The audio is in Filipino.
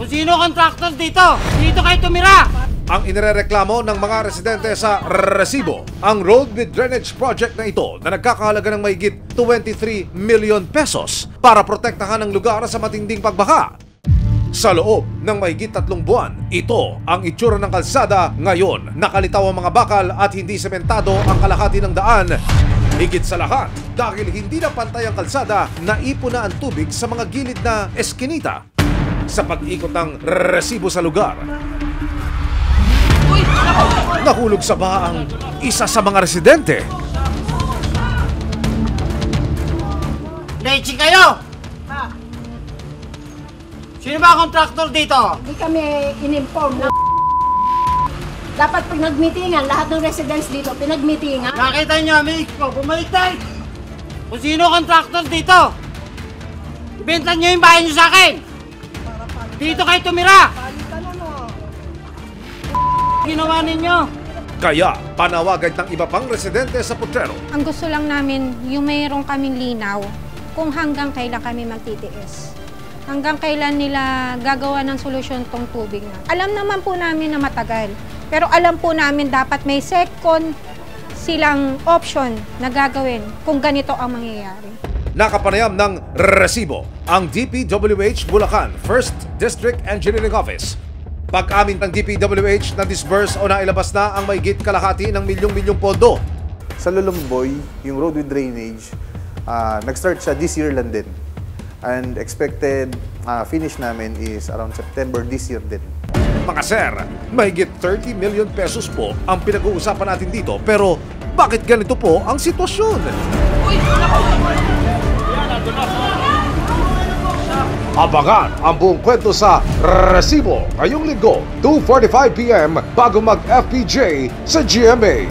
Kung sino contractor dito kayo tumira. Ang inirereklamo ng mga residente sa resibo, ang road with drainage project na ito na nagkakahalaga ng mahigit 23 million pesos para protektahan ang lugar sa matinding pagbaha. Sa loob ng mahigit 3 buwan, ito ang itsura ng kalsada ngayon. Nakalitaw ang mga bakal at hindi sementado ang kalahati ng daan. Higit sa lahat, dahil hindi na pantay ang kalsada, naipon na ang tubig sa mga gilid na eskinita. Sa pag-ikot ng resibo sa lugar, nahulog sa baha ang isa sa mga residente. Lechi kayo! Sino ba ang contractor dito? Hindi kami in-inform na dapat pag nag-meetingan, lahat ng residents dito, pinag-meetingan. Nakita niyo, amigo ko, bumalik tayo! Kung sino contractor dito, ibenta niyo yung bahay niyo sa akin! Dito kayo tumira! Ginawa ninyo! Kaya panawagan ng iba pang residente sa Potrero. Ang gusto lang namin, yung mayroong kaming linaw kung hanggang kailan kami magtitiis. Hanggang kailan nila gagawa ng solusyon tong tubig na. Alam naman po namin na matagal, pero alam po namin dapat may second silang option na gagawin kung ganito ang mangyayari. Nakapanayam ng resibo ang DPWH Bulacan 1st District Engineering Office. Pag-amin ng DPWH na disburse o nailabas na ang mahigit kalahati ng milyong-milyong pondo. Sa Lulumboy, yung road with drainage, nag-start siya this year lang din. And expected finish namin is around September this year din. Mga sir, mahigit 30 million pesos po ang pinag-uusapan natin dito. Pero bakit ganito po ang sitwasyon? Abangan ang buong kwento sa Resibo ngayong linggo, 2:45 PM bago mag-FPJ sa GMA.